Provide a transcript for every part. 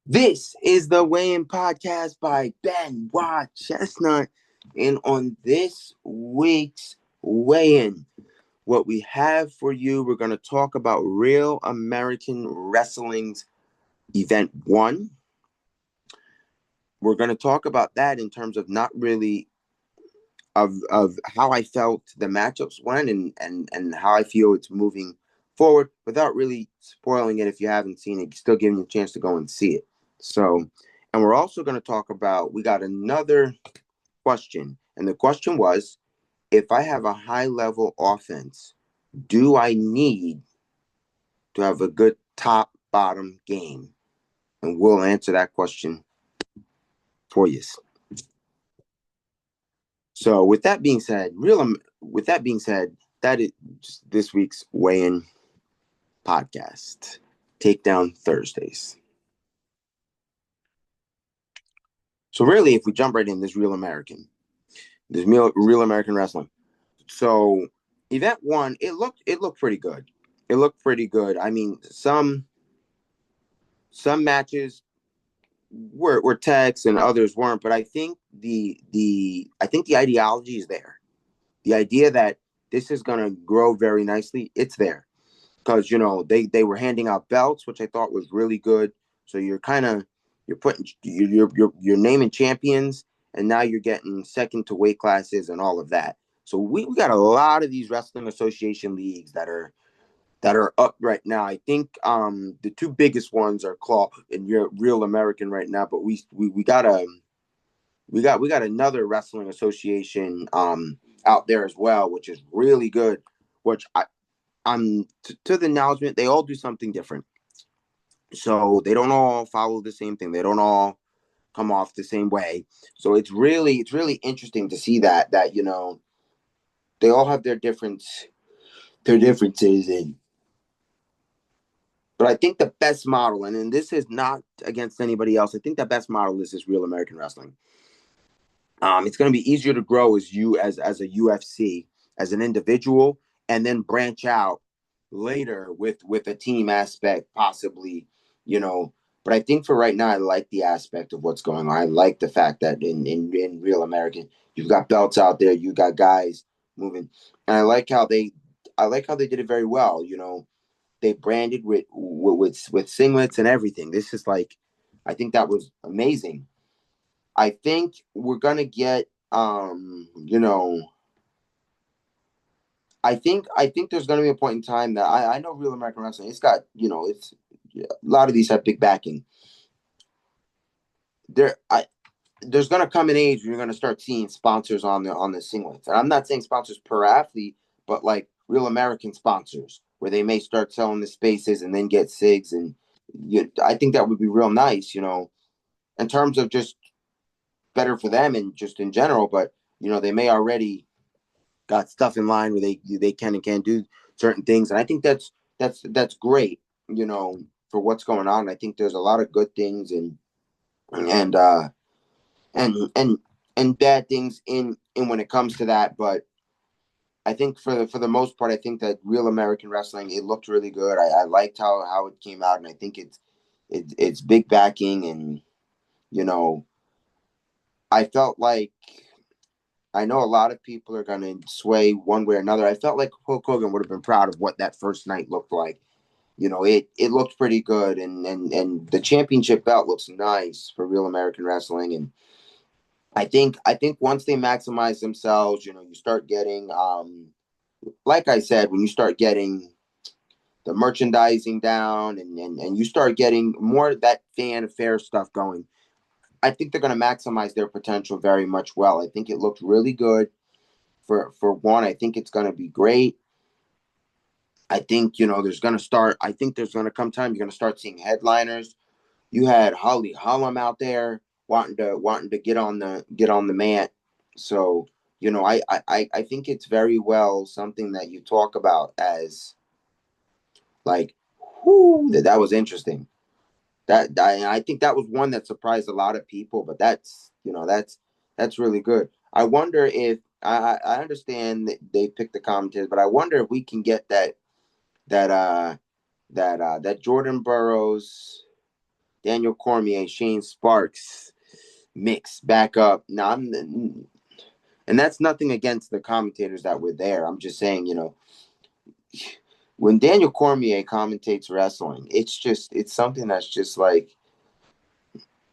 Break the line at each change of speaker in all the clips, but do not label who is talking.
This is the Weigh-In Podcast by Ben Watt Chestnut. And on this week's Weigh-In, what we have for you, we're going to talk about Real American Wrestling's Event 1. We're going to talk about that in terms of not really of how I felt the matchups went and how I feel it's moving forward without really spoiling it if you haven't seen it, still giving you a chance to go and see it. So, and we're also going to talk about, we got another question. And the question was, if I have a high level offense, do I need to have a good top bottom game? And we'll answer that question for you. So with that being said, that is this week's Weigh-In Podcast, Takedown Thursdays. So really, if we jump right in, this Real American Wrestling. So event 1, it looked pretty good. It looked pretty good. I mean, some matches were tags and others weren't, but I think the ideology is there. The idea that this is going to grow very nicely, it's there. Because they were handing out belts, which I thought was really good. So you're putting you're naming champions, and now you're getting second to weight classes and all of that. So we got a lot of these wrestling association leagues that are up right now. I think the two biggest ones are Claw and Real American right now, but we got another wrestling association out there as well, which is really good. Which to the acknowledgement, they all do something different. So they don't all follow the same thing. They don't all come off the same way. So it's really interesting to see that they all have their differences and but I think the best model, and this is not against anybody else, I think the best model is this Real American Wrestling. It's going to be easier to grow as a UFC, as an individual, and then branch out later with a team aspect, possibly, But I think for right now, I like the aspect of what's going on. I like the fact that in Real American, you've got belts out there, you got guys moving, and I like how they did it very well. They branded with singlets and everything. This is like, I think that was amazing. I think we're gonna get I think there's gonna be a point in time that I know Real American Wrestling. It's got it's a lot of these have big backing. There's gonna come an age where you're gonna start seeing sponsors on the singlets, and I'm not saying sponsors per athlete, but like Real American sponsors where they may start selling the spaces and then get SIGs, and I think that would be real nice, in terms of just better for them and just in general. But they may already got stuff in line where they can and can't do certain things, and I think that's great, for what's going on. I think there's a lot of good things and uh and and and bad things in when it comes to that, but I think for the most part, I think that Real American Wrestling, it looked really good. I liked how it came out, and I think it's big backing, and you know I felt like, I know a lot of people are going to sway one way or another. I felt like Hulk Hogan would have been proud of what that first night looked like. It looked pretty good, and the championship belt looks nice for Real American Wrestling. And I think once they maximize themselves, you start getting, like I said, when you start getting the merchandising down, and you start getting more of that fan affair stuff going, I think they're going to maximize their potential very much well. I think it looked really good. For one, I think it's going to be great. I think I think there's going to come time you're going to start seeing headliners. You had Holly Holm out there wanting to get on the mat. So I think it's very well something that you talk about as like, whoo, that was interesting. I think that was one that surprised a lot of people, but that's really good. I wonder if I understand that they picked the commentators, but I wonder if we can get that Jordan Burroughs, Daniel Cormier, Shane Sparks mix back up. Now and that's nothing against the commentators that were there. I'm just saying, when Daniel Cormier commentates wrestling, it's something that's just like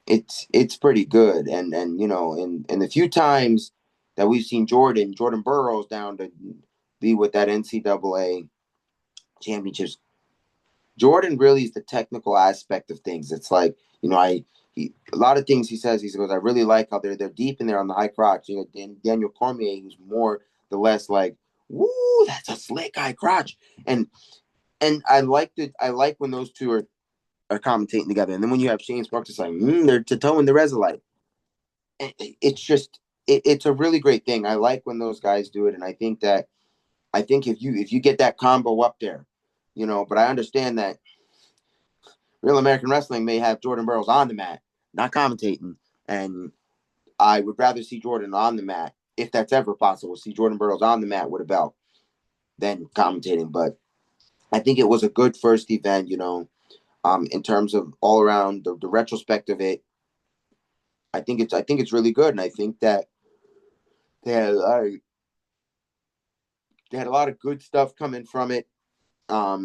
it's pretty good. And and the few times that we've seen Jordan Burroughs down to be with that NCAA championships, Jordan really is the technical aspect of things. It's like, a lot of things he says, he goes, I really like how they're deep in there on the high crotch. Daniel Cormier, who's more the less like, woo, that's a slick high crotch. And I like when those two are commentating together. And then when you have Shane Sparks, it's like, they're toe-toeing the Resolite. It's a really great thing. I like when those guys do it. And I think if you get that combo up there, but I understand that Real American Wrestling may have Jordan Burroughs on the mat, not commentating. And I would rather see Jordan on the mat, if that's ever possible, see Jordan Burroughs on the mat with a belt than commentating. But I think it was a good first event, in terms of all around the retrospect of it. I think it's really good. And I think that they had a lot of good stuff coming from it. A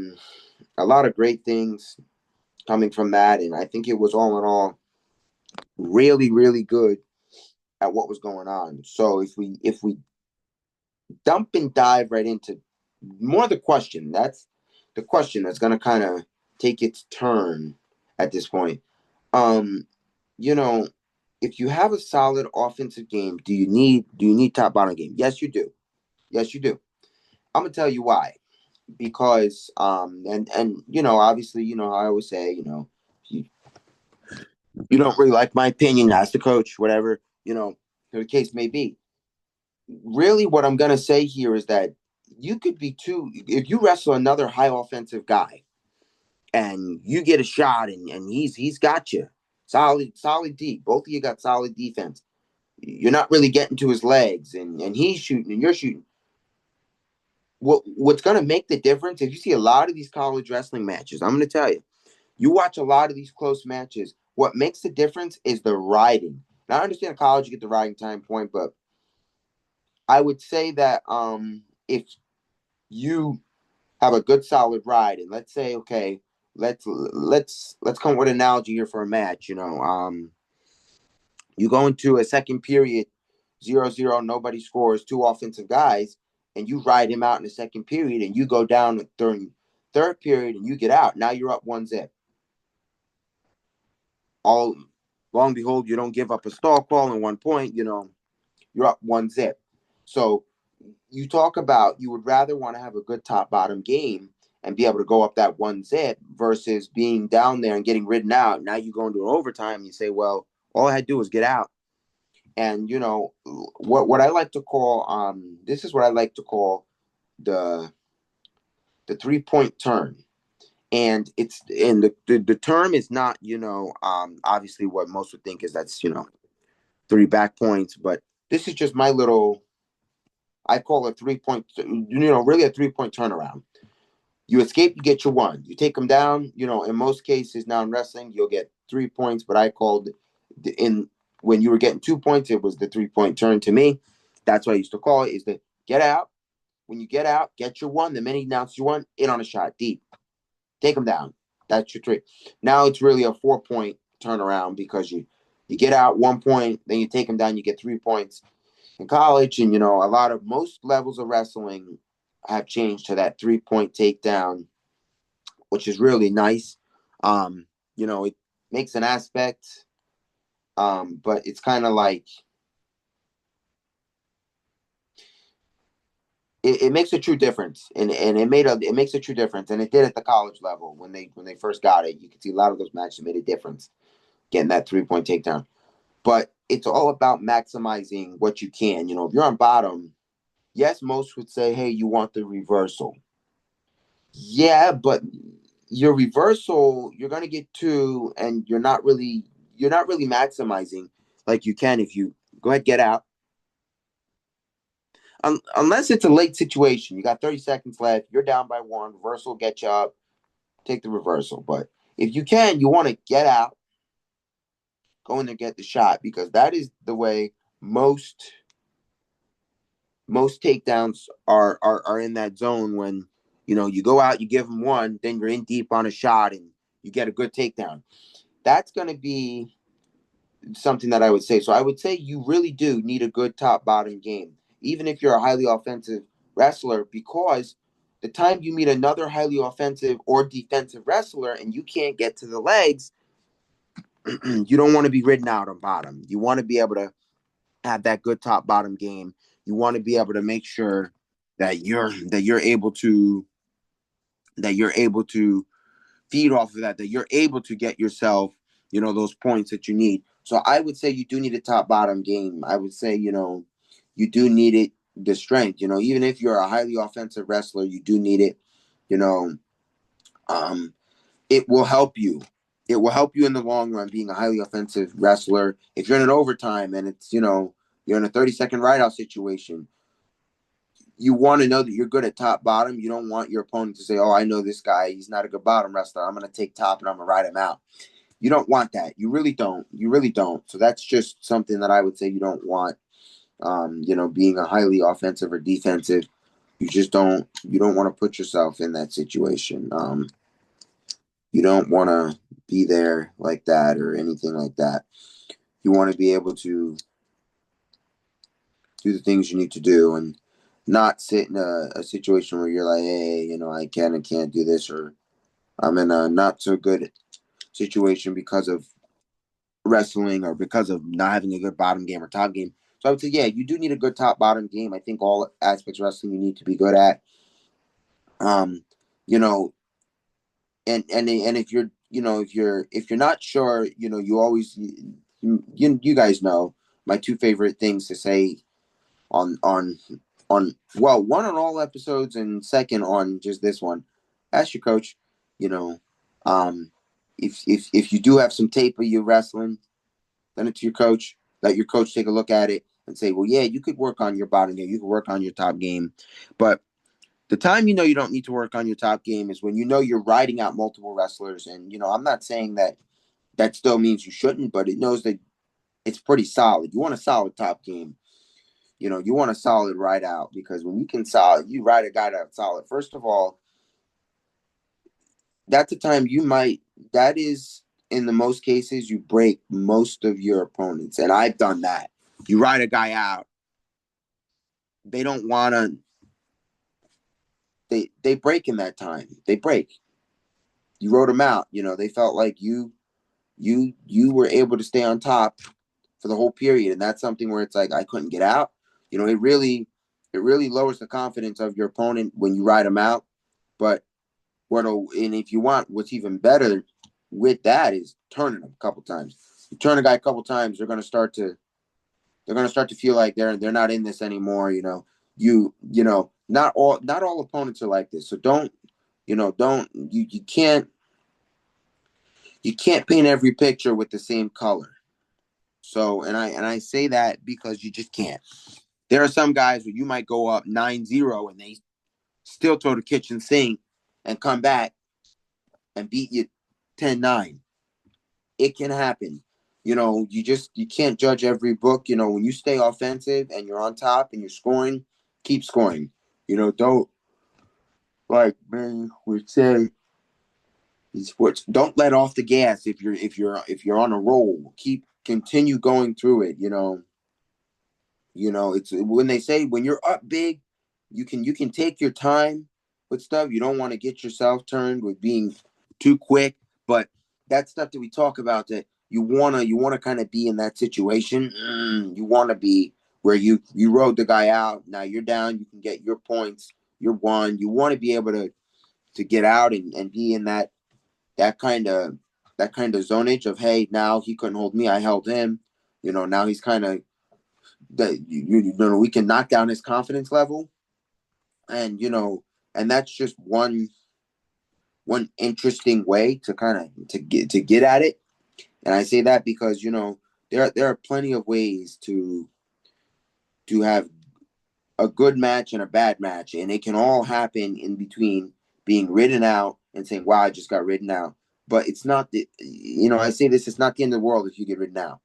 lot of great things coming from that. And I think it was all in all really, really good at what was going on. So if we dump and dive right into more of the question, that's the question that's going to kind of take its turn at this point. If you have a solid offensive game, do you need top bottom game? Yes, you do. Yes, you do. I'm gonna tell you why. Because and obviously, how I always say, you don't really like my opinion, ask the coach, whatever, the case may be. Really, what I'm gonna say here is that you could be if you wrestle another high offensive guy and you get a shot and he's got you. Solid D. Both of you got solid defense. You're not really getting to his legs and he's shooting and you're shooting. What's going to make the difference, if you see a lot of these college wrestling matches, I'm going to tell you, you watch a lot of these close matches, what makes the difference is the riding. Now, I understand college, you get the riding time point, but I would say that if you have a good solid ride, and let's say, okay, let's come with an analogy here for a match. You go into a second period, 0-0, nobody scores, two offensive guys, and you ride him out in the second period, and you go down during third period, and you get out. Now you're up 1-0. All long and behold, you don't give up a stall call in 1 point. You're up 1-0. So you talk about you would rather want to have a good top bottom game and be able to go up that 1-0 versus being down there and getting ridden out. Now you go into an overtime and you say, well, all I had to do was get out. And what I like to call this is what I like to call the 3-point turn. And the term is not, obviously what most would think is that's 3 back points, but this is just my little, I call it 3-point, really a 3-point turnaround. You escape, you get your 1. You take them down, in most cases now in wrestling, you'll get 3 points, but I called when you were getting 2 points, it was the 3-point turn to me. That's what I used to call it, is the get out. When you get out, get your 1. The minute you announce your 1, in on a shot, deep. Take them down. That's your 3. Now it's really a 4-point turnaround because you get out 1 point, then you take them down, you get 3 points. In college, and most levels of wrestling have changed to that 3-point takedown, which is really nice. It makes an aspect, but it's kind of like it makes a true difference, and it makes a true difference, and it did at the college level when they first got it. You can see a lot of those matches made a difference getting that 3-point takedown. But it's all about maximizing what you can. If you're on bottom, yes, most would say, hey, you want the reversal. Yeah, but your reversal, you're going to get 2, and you're not really maximizing like you can if you go ahead, get out. Unless it's a late situation, you got 30 seconds left, you're down by 1, reversal, get you up, take the reversal. But if you can, you want to get out, go in there, get the shot, because that is the way most takedowns are in that zone. When you go out, you give them one, then you're in deep on a shot and you get a good takedown. That's going to be something that I would say. So I would say you really do need a good top bottom game, even if you're a highly offensive wrestler, because the time you meet another highly offensive or defensive wrestler and you can't get to the legs, you don't want to be ridden out on bottom. You want to be able to have that good top bottom game. You want to be able to make sure that you're able to feed off of that you're able to get yourself, those points that you need. So I would say you do need a top bottom game. I would say, you do need it, the strength, even if you're a highly offensive wrestler, you do need it, you know, it will help you. It will help you in the long run being a highly offensive wrestler. If you're in an overtime and it's, you're in a 30-second ride-out situation, you want to know that you're good at top bottom. You don't want your opponent to say, oh, I know this guy, he's not a good bottom wrestler, I'm going to take top and I'm going to ride him out. You don't want that. You really don't. You really don't. So that's just something that I would say you don't want. Being a highly offensive or defensive, you don't want to put yourself in that situation. You don't want to be there like that or anything like that. You want to be able to do the things you need to do and not sit in a situation where you're like, hey, I can and can't do this, or I'm in a not so good situation because of wrestling or because of not having a good bottom game or top game. So I would say, yeah, you do need a good top bottom game. I think all aspects of wrestling you need to be good at. You know, and if you're, if you're not sure, you always, you guys know my two favorite things to say on well, one on all episodes and second on just this one. Ask your coach, you know, um, if you do have some tape of you wrestling, send it to your coach. Let your coach take a look at it and say, well, yeah, you could work on your bottom game. You could work on your top game. But the time you don't need to work on your top game is when you're riding out multiple wrestlers. And, I'm not saying that still means you shouldn't, but it knows that it's pretty solid. You want a solid top game. You want a solid ride out, because when you ride a guy out solid, first of all, that's the time that is, in the most cases, you break most of your opponents. And I've done that. You ride a guy out. They don't want to, they break in that time. They break. You rode them out. They felt like you were able to stay on top for the whole period. And that's something where it's like, I couldn't get out. It really lowers the confidence of your opponent when you ride them out. But and if you want, what's even better with that is turning them a couple times. You turn a guy a couple times, they're going to start to feel like they're not in this anymore. Not all opponents are like this. So you can't paint every picture with the same color. So, and I say that because you just can't. There are some guys where you might go up 9-0 and they still throw the kitchen sink and come back and beat you 10-9. It can happen. You can't judge every book. When you stay offensive and you're on top and you're scoring, keep scoring. Don't, like man would say in sports, don't let off the gas if you're on a roll. Continue going through it. It's when they say when you're up big, you can take your time with stuff. You don't want to get yourself turned with being too quick, but that stuff that we talk about, that you wanna kind of be in that situation. You want to be where you rode the guy out. Now you're down. You can get your points. You're one. You want to be able to get out and be in that kind of zonage of, hey, now he couldn't hold me, I held him. Now he's kind of that we can knock down his confidence level, and and that's just one interesting way to kind of to get at it. And I say that because there are plenty of ways to have a good match and a bad match, and it can all happen in between being ridden out and saying, wow, I just got ridden out. but it's not I say this, it's not the end of the world if you get rid now.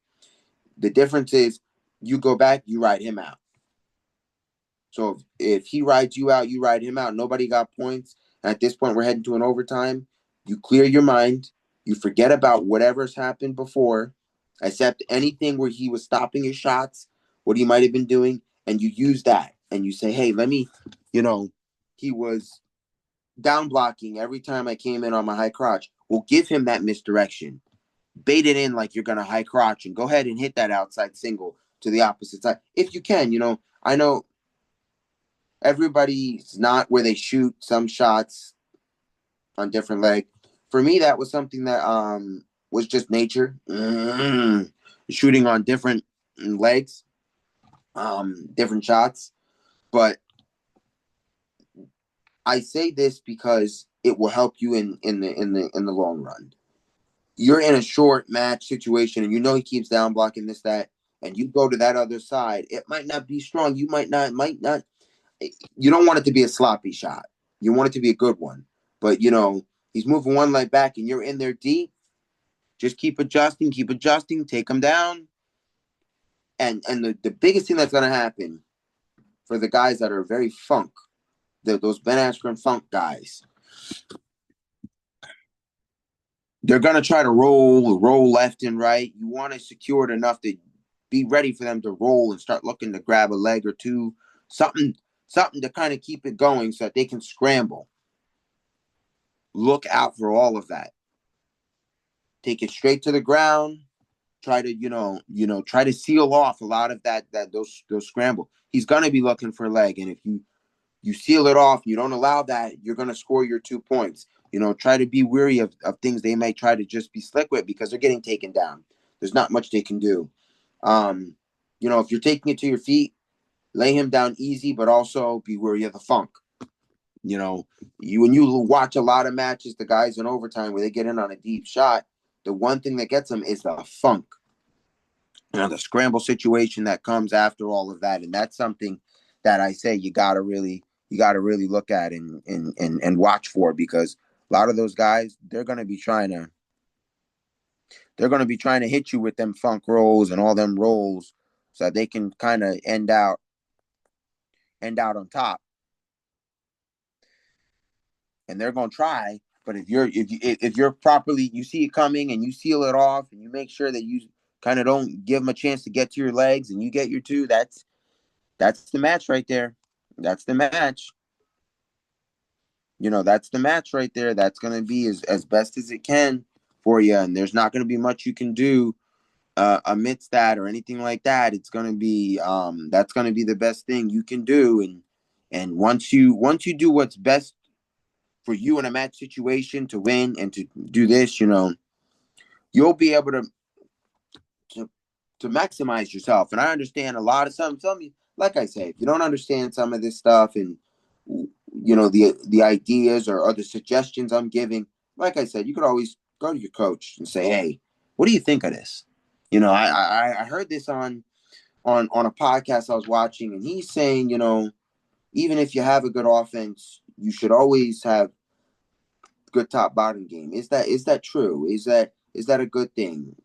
The difference is you go back, you ride him out. So if he rides you out, you ride him out. Nobody got points. And at this point, we're heading to an overtime. You clear your mind. You forget about whatever's happened before, except anything where he was stopping his shots, what he might have been doing, and you use that. And you say, hey, let me, he was down blocking every time I came in on my high crotch. We'll give him that misdirection. Bait it in like you're going to high crotch and go ahead and hit that outside single to the opposite side. If you can, I know everybody's not where they shoot some shots on different leg. For me, that was something that was just nature. Shooting on different legs, different shots. But I say this because it will help you in the long run. You're in a short match situation and he keeps down blocking this, that, and you go to that other side. It might not be strong. You might not. You don't want it to be a sloppy shot. You want it to be a good one. But, he's moving one leg back and you're in there deep. Just keep adjusting, take him down. And the biggest thing that's going to happen for the guys that are very funk, those Ben Askren funk guys, they're going to try to roll left and right. You want to secure it enough to be ready for them to roll and start looking to grab a leg or two, something to kind of keep it going so that they can scramble. Look out for all of that. Take it straight to the ground. Try to, try to seal off a lot of those scramble. He's going to be looking for a leg. And if you seal it off, you don't allow that, you're going to score your 2 points. Try to be weary of things they may try to just be slick with because they're getting taken down. There's not much they can do. If you're taking it to your feet, lay him down easy, but also be wary of the funk. When you watch a lot of matches, the guys in overtime where they get in on a deep shot, the one thing that gets them is the funk. The scramble situation that comes after all of that. And that's something that I say you gotta really look at and watch for, because a lot of those guys, they're gonna be trying to hit you with them funk rolls and all them rolls so that they can kind of end out on top. And they're gonna try, but if you're properly, you see it coming and you seal it off and you make sure that you kind of don't give them a chance to get to your legs and you get your 2, that's the match right there. That's the match. That's the match right there. That's going to be as best as it can for you. And there's not going to be much you can do amidst that or anything like that. It's going to be, that's going to be the best thing you can do. And once you do what's best for you in a match situation to win and to do this, you'll be able to maximize yourself. And I understand a lot of some, like I say, if you don't understand some of this stuff and the ideas or other suggestions I'm giving, like I said, you could always go to your coach and say, hey, what do you think of this? I heard this on a podcast I was watching, and he's saying, even if you have a good offense, you should always have good top bottom game. Is that true? Is that a good thing?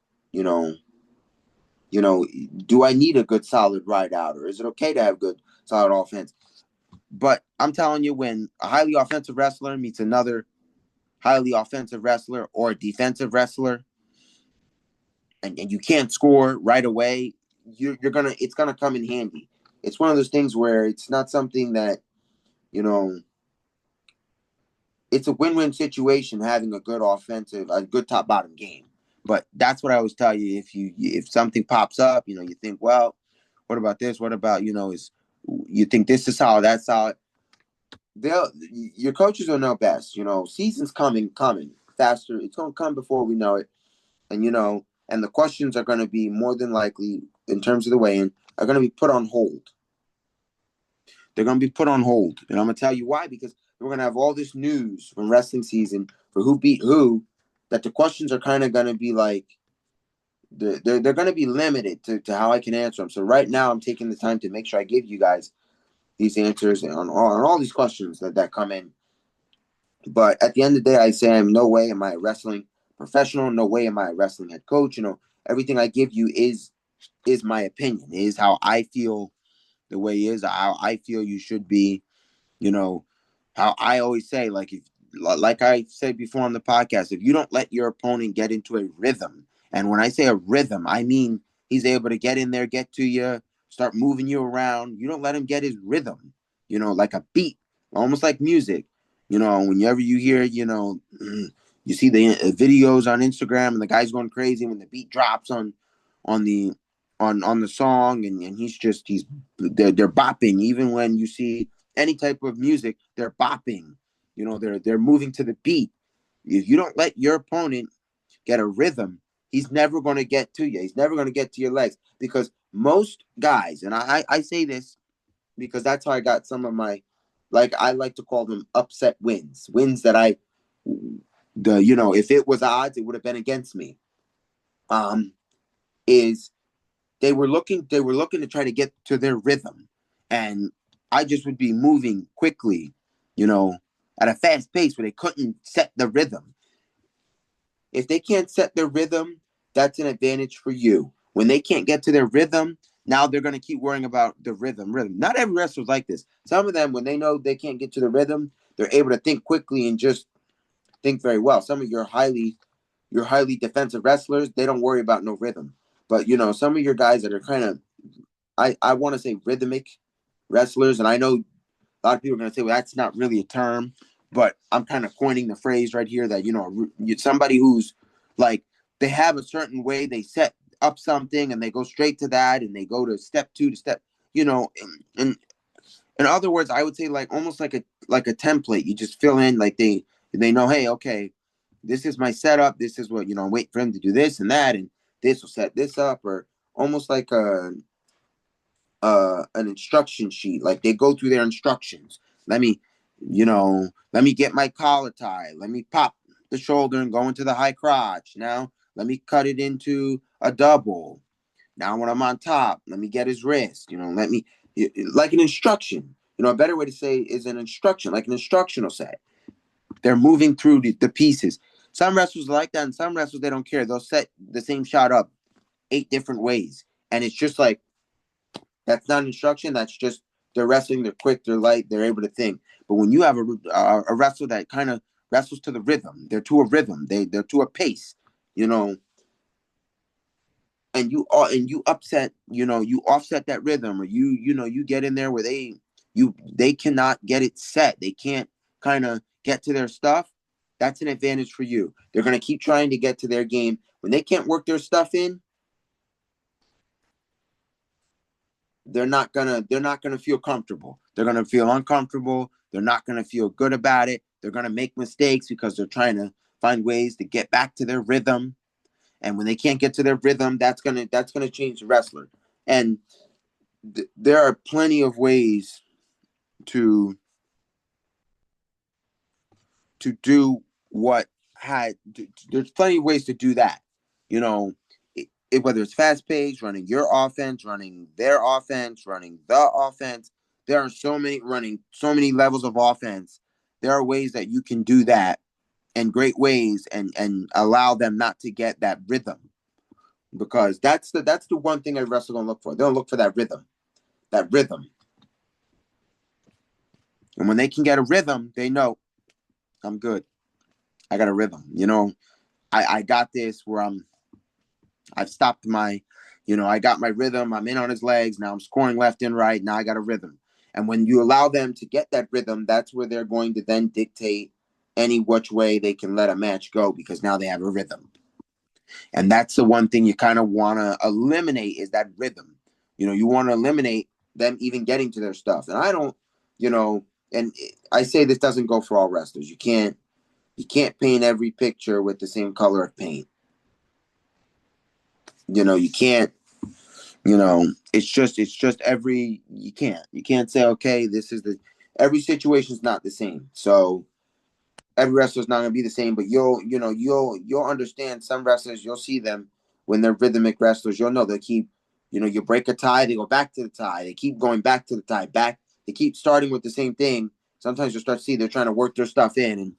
Do I need a good solid ride out, or is it okay to have good solid offense? But I'm telling you, when a highly offensive wrestler meets another highly offensive wrestler or a defensive wrestler, and you can't score right away, it's gonna come in handy. It's one of those things where it's not something that, it's a win-win situation having a good top-bottom game. But that's what I always tell you. If something pops up, you think, well, what about this? What about, you think this is solid, that's solid. Your coaches will know best. Season's coming faster. It's going to come before we know it. And, and the questions are going to be more than likely, in terms of the weigh-in, are going to be put on hold. They're going to be put on hold. And I'm going to tell you why, because we're going to have all this news from wrestling season for who beat who, that the questions are kind of going to be like, they're going to be limited to how I can answer them. So right now I'm taking the time to make sure I give you guys these answers on all these questions that come in. But at the end of the day, I say I'm no way am I a wrestling professional. No way am I a wrestling head coach. Everything I give you is my opinion, is how I feel the way is, how I feel you should be, you know, how I always say, like I said before on the podcast, if you don't let your opponent get into a rhythm, and when I say a rhythm, I mean he's able to get in there, get to you, start moving you around. You don't let him get his rhythm, like a beat, almost like music. Whenever you hear, you see the videos on Instagram and the guy's going crazy when the beat drops on the on the song, and they're bopping. Even when you see any type of music, they're bopping. They're moving to the beat. If you don't let your opponent get a rhythm, he's never going to get to you. He's never going to get to your legs, because most guys, and I say this because that's how I got some of my, I like to call them upset wins that if it was odds, it would have been against me. Is they were looking to try to get to their rhythm, and I just would be moving quickly, at a fast pace where they couldn't set the rhythm. If they can't set their rhythm, that's an advantage for you. When they can't get to their rhythm, now they're going to keep worrying about the rhythm. Not every wrestler's like this. Some of them, when they know they can't get to the rhythm, they're able to think quickly and just think very well. Some of your highly defensive wrestlers, they don't worry about no rhythm. But, some of your guys that are kind of, I want to say rhythmic wrestlers, and I know a lot of people are going to say, well, that's not really a term, but I'm kind of coining the phrase right here that, somebody who's like, they have a certain way they set up something and they go straight to that and they go to step 2 to step, and in other words, I would say almost like a template. You just fill in, they know, hey, okay, this is my setup. This is what, I'm waiting for him to do this and that, and this will set this up, or almost like an instruction sheet. Like they go through their instructions. Let me get my collar tie. Let me pop the shoulder and go into the high crotch. Now let me cut it into a double. Now when I'm on top, let me get his wrist. Let me, like an instruction. A better way to say is an instruction, like an instructional set. They're moving through the pieces. Some wrestlers like that, and some wrestlers, they don't care. They'll set the same shot up 8 different ways. And it's just like, that's not instruction. That's just, they're wrestling. They're quick. They're light. They're able to think. But when you have a wrestler that kind of wrestles to the rhythm, they're to a rhythm. They're to a pace, and you upset, you offset that rhythm, or you get in there where they cannot get it set. They can't kind of get to their stuff. That's an advantage for you. They're going to keep trying to get to their game. When they can't work their stuff in, they're not gonna feel comfortable. They're gonna feel uncomfortable. They're not gonna feel good about it. They're gonna make mistakes because they're trying to find ways to get back to their rhythm. And when they can't get to their rhythm, that's gonna change the wrestler. And there are plenty of ways to do there's plenty of ways to do that. Whether it's fast paced, running your offense, running their offense, running the offense, there are running so many levels of offense. There are ways that you can do that, and great ways, and allow them not to get that rhythm, because that's the one thing a wrestler gonna look for. They'll look for that rhythm. And when they can get a rhythm, they know, I'm good. I got a rhythm. I got this where I've stopped I got my rhythm. I'm in on his legs. Now I'm scoring left and right. Now I got a rhythm. And when you allow them to get that rhythm, that's where they're going to then dictate any which way they can let a match go, because now they have a rhythm. And that's the one thing you kind of want to eliminate, is that rhythm. You want to eliminate them even getting to their stuff. And I don't, and I say this doesn't go for all wrestlers. You can't paint every picture with the same color of paint. You can't, it's just you can't say, okay, every situation is not the same. So every wrestler is not going to be the same, but you'll understand some wrestlers. You'll see them when they're rhythmic wrestlers. You'll know they keep, you break a tie, they go back to the tie. They keep going back to the tie, back. They keep starting with the same thing. Sometimes you'll start to see they're trying to work their stuff in.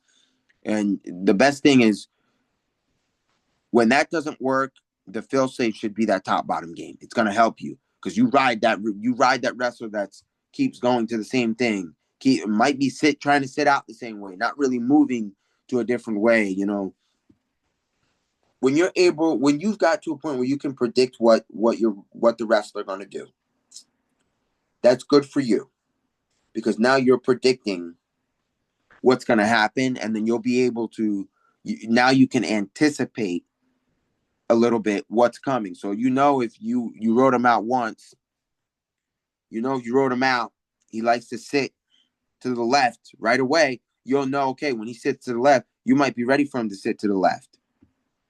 And the best thing is, When that doesn't work, the fail safe should be that top bottom game. It's going to help you because you ride that wrestler that's keeps going to the same thing. Might be trying to sit out the same way, not really moving to a different way. When you've got to a point where you can predict what the wrestler going to do, that's good for you because now you're predicting what's going to happen, and then you'll be able to. Now you can anticipate a little bit what's coming. So if you wrote him out once, you wrote him out. He likes to sit to the left right away. You'll know, okay, when he sits to the left, you might be ready for him to sit to the left.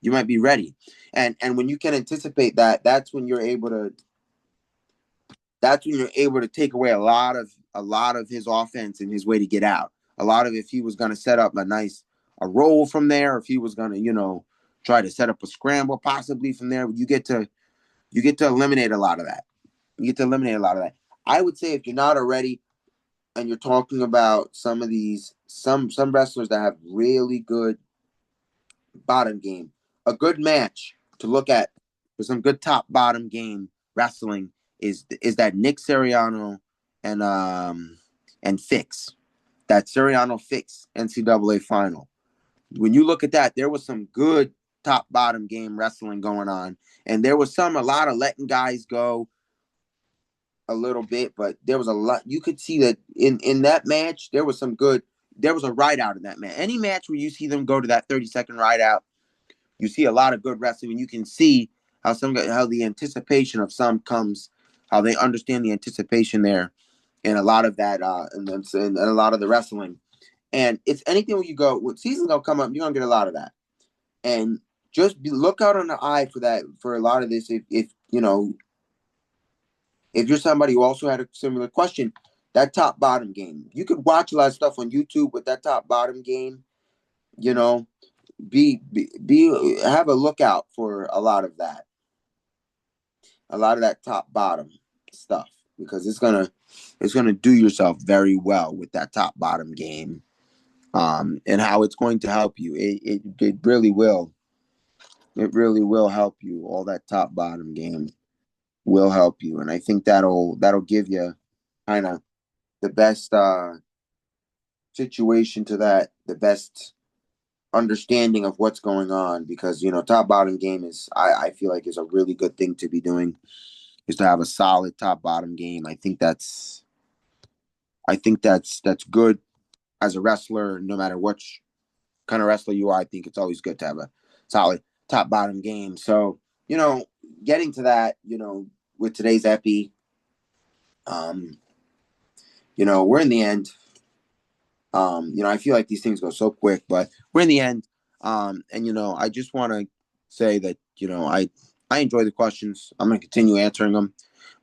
You might be ready. And when you can anticipate that, that's when you're able to take away a lot of his offense and his way to get out. A lot of, if he was going to set up a roll from there, if he was going to, try to set up a scramble possibly from there, you get to eliminate a lot of that. I would say if you're not already, and you're talking about some of these, some wrestlers that have really good bottom game, a good match to look at for some good top bottom game wrestling is that Nick Siriano and Fix. That Siriano Fix NCAA final. When you look at that, there was some good top bottom game wrestling going on, and there was a lot of letting guys go a little bit, but there was a lot. You could see that in that match, there was a ride out in that match. Any match where you see them go to that 30-second ride out, you see a lot of good wrestling, and you can see how the anticipation of some comes, how they understand the anticipation there, and a lot of that, and a lot of the wrestling. And it's anything when you go, when season's gonna come up, you're gonna get a lot of that. And just look out on the eye for that, for a lot of this. If you're somebody who also had a similar question, that top bottom game, you could watch a lot of stuff on YouTube with that top bottom game. Have a lookout for a lot of that top bottom stuff, because it's gonna do yourself very well with that top bottom game, and how it's going to help you. It really will. It really will help you. All that top bottom game will help you, and I think that'll give you kind of the best situation to that, the best understanding of what's going on, because top bottom game is, I feel like, is a really good thing to be doing, is to have a solid top bottom game. I think that's good as a wrestler, no matter which kind of wrestler you are. I think it's always good to have a solid top bottom game. So getting to that, with today's epi, we're in the end. I feel like these things go so quick, but we're in the end. And I just want to say that I enjoy the questions. I'm going to continue answering them,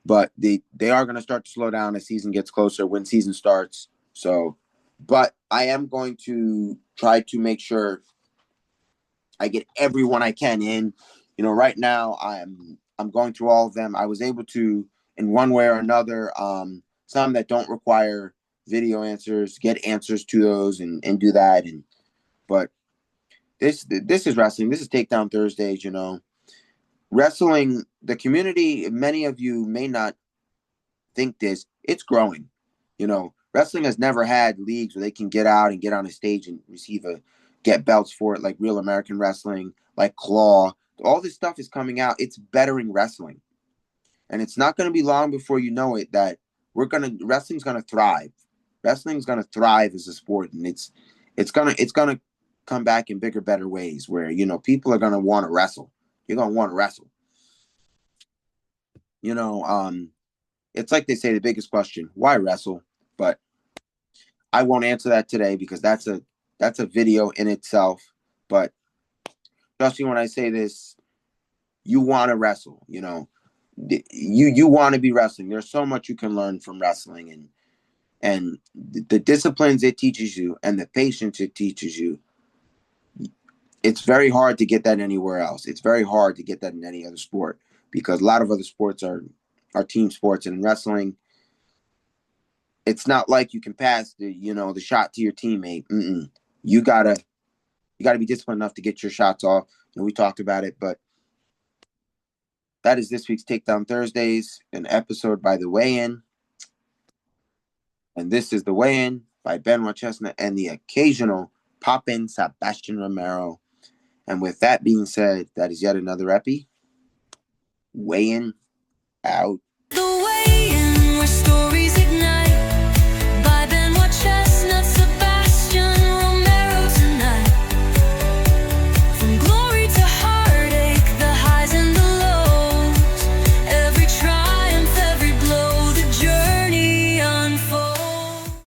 but they are going to start to slow down as season gets closer, when season starts. So, but I am going to try to make sure I get everyone I can in. Right now I'm going through all of them. I was able to, in one way or another, some that don't require video answers, get answers to those and do that. But this is wrestling. This is Takedown Thursdays. Wrestling, the community, many of you may not think this, it's growing. Wrestling has never had leagues where they can get out and get on a stage and get belts for it, like Real American Wrestling, like Claw. All this stuff is coming out. It's bettering wrestling. And it's not going to be long before you know it that wrestling's going to thrive. Wrestling's going to thrive as a sport, and it's going to come back in bigger, better ways where, people are going to want to wrestle. You're going to want to wrestle. It's like they say, the biggest question, why wrestle? But I won't answer that today, because that's a video in itself. But trust me when I say this, you want to wrestle. You want to be wrestling. There's so much you can learn from wrestling, and the disciplines it teaches you and the patience it teaches you. It's very hard to get that anywhere else. It's very hard to get that in any other sport, because a lot of other sports are team sports, and in wrestling, it's not like you can pass the shot to your teammate. You gotta You got to be disciplined enough to get your shots off. We talked about it, but that is this week's Takedown Thursdays, an episode by The Weigh-In. And this is The Weigh-In by Benoit Chestnut and the occasional pop-in Sebastian Romero. And with that being said, that is yet another epi. Weigh-In out.